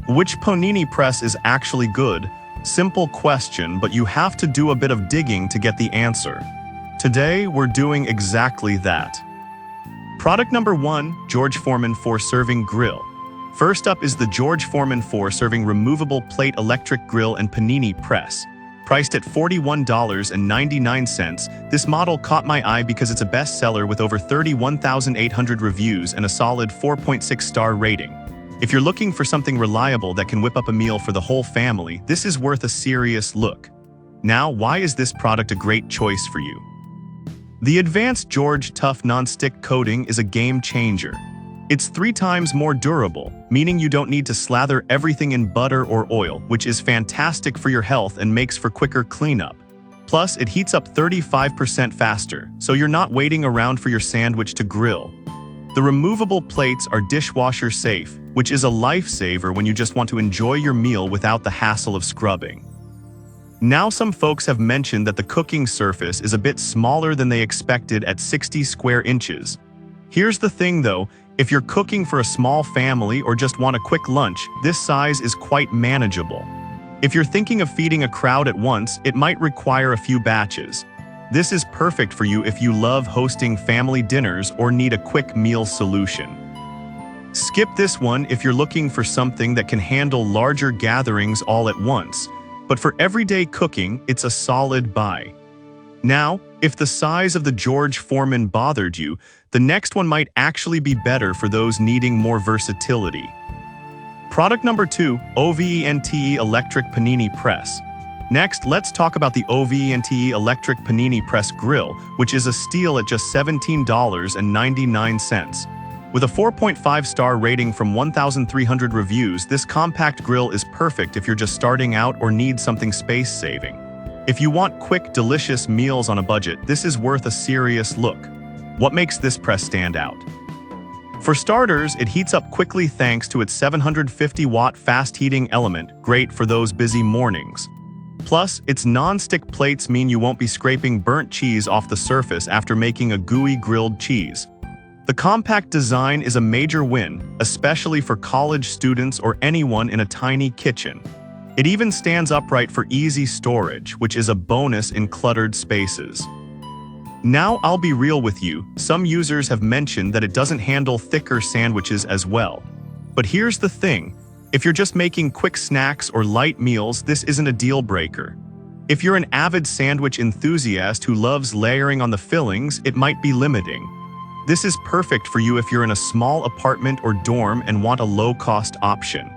Which Panini press is actually good? Simple question, but you have to do a bit of digging to get the answer. Today, we're doing exactly that. Product number 1, George Foreman 4-serving grill. First up is the George Foreman 4-serving removable plate electric grill and Panini press. Priced at $41.99, this model caught my eye because it's a bestseller with over 31,800 reviews and a solid 4.6-star rating. If you're looking for something reliable that can whip up a meal for the whole family, this is worth a serious look. Now, why is this product a great choice for you? The Advanced George Tough Non-Stick Coating is a game changer. It's 3 times more durable, meaning you don't need to slather everything in butter or oil, which is fantastic for your health and makes for quicker cleanup. Plus, it heats up 35% faster, so you're not waiting around for your sandwich to grill. The removable plates are dishwasher safe, which is a lifesaver when you just want to enjoy your meal without the hassle of scrubbing. Now, some folks have mentioned that the cooking surface is a bit smaller than they expected at 60 square inches. Here's the thing though, if you're cooking for a small family or just want a quick lunch, this size is quite manageable. If you're thinking of feeding a crowd at once, it might require a few batches. This is perfect for you if you love hosting family dinners or need a quick meal solution. Skip this one if you're looking for something that can handle larger gatherings all at once, but for everyday cooking, it's a solid buy. Now, if the size of the George Foreman bothered you, the next one might actually be better for those needing more versatility. Product number 2, OVENTE Electric Panini Press. Next, let's talk about the OVENTE Electric Panini Press Grill, which is a steal at just $17.99. With a 4.5-star rating from 1,300 reviews, this compact grill is perfect if you're just starting out or need something space-saving. If you want quick, delicious meals on a budget, this is worth a serious look. What makes this press stand out? For starters, it heats up quickly thanks to its 750-watt fast heating element, great for those busy mornings. Plus, its non-stick plates mean you won't be scraping burnt cheese off the surface after making a gooey grilled cheese. The compact design is a major win, especially for college students or anyone in a tiny kitchen. It even stands upright for easy storage, which is a bonus in cluttered spaces. Now, I'll be real with you, some users have mentioned that it doesn't handle thicker sandwiches as well. But here's the thing. If you're just making quick snacks or light meals, this isn't a deal breaker. If you're an avid sandwich enthusiast who loves layering on the fillings, it might be limiting. This is perfect for you if you're in a small apartment or dorm and want a low-cost option.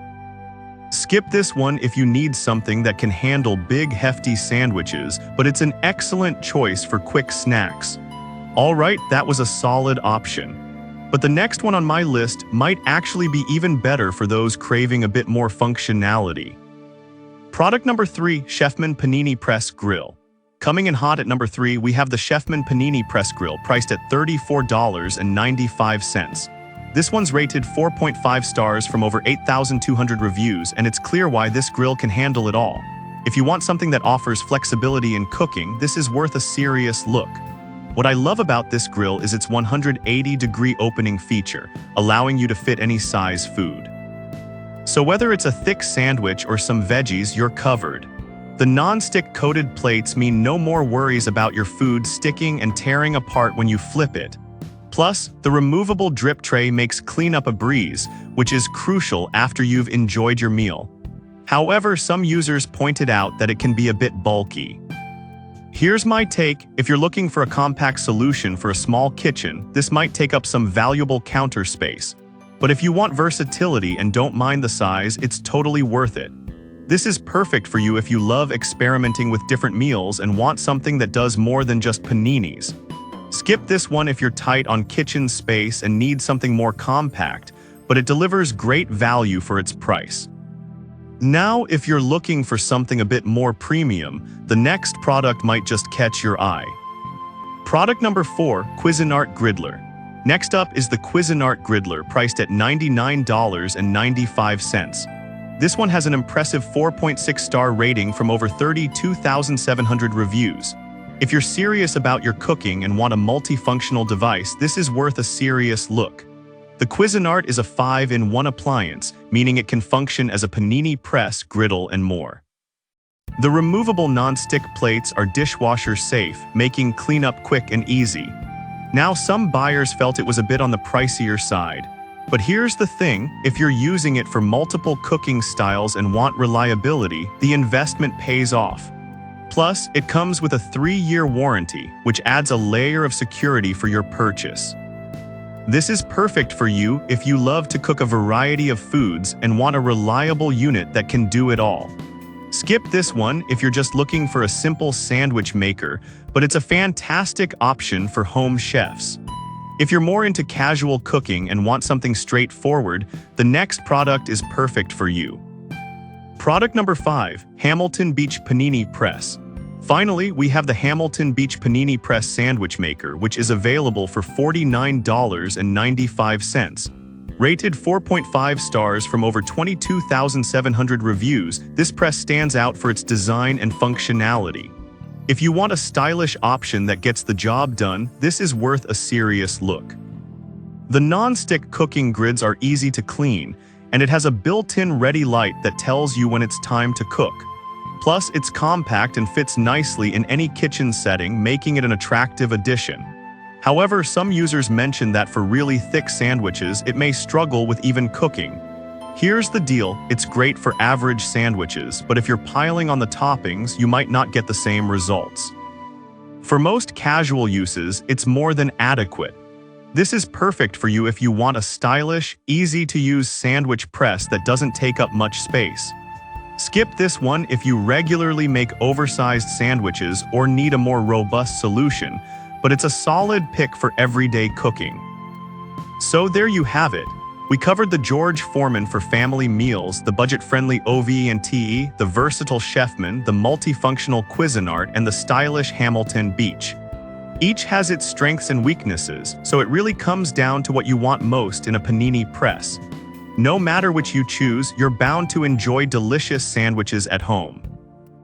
Skip this one if you need something that can handle big, hefty sandwiches, but it's an excellent choice for quick snacks. Alright, that was a solid option. But the next one on my list might actually be even better for those craving a bit more functionality. Product number 3, Chefman Panini Press Grill. Coming in hot at number 3, we have the Chefman Panini Press Grill, priced at $34.95. This one's rated 4.5 stars from over 8,200 reviews, and it's clear why this grill can handle it all. If you want something that offers flexibility in cooking, this is worth a serious look. What I love about this grill is its 180-degree opening feature, allowing you to fit any size food. So whether it's a thick sandwich or some veggies, you're covered. The non-stick coated plates mean no more worries about your food sticking and tearing apart when you flip it. Plus, the removable drip tray makes cleanup a breeze, which is crucial after you've enjoyed your meal. However, some users pointed out that it can be a bit bulky. Here's my take. If you're looking for a compact solution for a small kitchen, this might take up some valuable counter space. But if you want versatility and don't mind the size, it's totally worth it. This is perfect for you if you love experimenting with different meals and want something that does more than just paninis. Skip this one if you're tight on kitchen space and need something more compact, but it delivers great value for its price. Now, if you're looking for something a bit more premium, the next product might just catch your eye. Product number 4, Cuisinart Griddler. Next up is the Cuisinart Griddler, priced at $99.95. This one has an impressive 4.6-star rating from over 32,700 reviews. If you're serious about your cooking and want a multifunctional device, this is worth a serious look. The Cuisinart is a 5-in-1 appliance, meaning it can function as a panini press, griddle, and more. The removable non-stick plates are dishwasher safe, making cleanup quick and easy. Now, some buyers felt it was a bit on the pricier side. But here's the thing, if you're using it for multiple cooking styles and want reliability, the investment pays off. Plus, it comes with a 3-year warranty, which adds a layer of security for your purchase. This is perfect for you if you love to cook a variety of foods and want a reliable unit that can do it all. Skip this one if you're just looking for a simple sandwich maker, but it's a fantastic option for home chefs. If you're more into casual cooking and want something straightforward, the next product is perfect for you. Product number 5, Hamilton Beach Panini Press. Finally, we have the Hamilton Beach Panini Press Sandwich Maker, which is available for $49.95. Rated 4.5 stars from over 22,700 reviews, this press stands out for its design and functionality. If you want a stylish option that gets the job done, this is worth a serious look. The non-stick cooking grids are easy to clean, and it has a built-in ready light that tells you when it's time to cook. Plus, it's compact and fits nicely in any kitchen setting, making it an attractive addition. However, some users mention that for really thick sandwiches, it may struggle with even cooking. Here's the deal, it's great for average sandwiches, but if you're piling on the toppings, you might not get the same results. For most casual uses, it's more than adequate. This is perfect for you if you want a stylish, easy-to-use sandwich press that doesn't take up much space. Skip this one if you regularly make oversized sandwiches or need a more robust solution, but it's a solid pick for everyday cooking. So there you have it. We covered the George Foreman for family meals, the budget-friendly OV&TE, the versatile Chefman, the multifunctional Cuisinart, and the stylish Hamilton Beach. Each has its strengths and weaknesses, so it really comes down to what you want most in a panini press. No matter which you choose, you're bound to enjoy delicious sandwiches at home.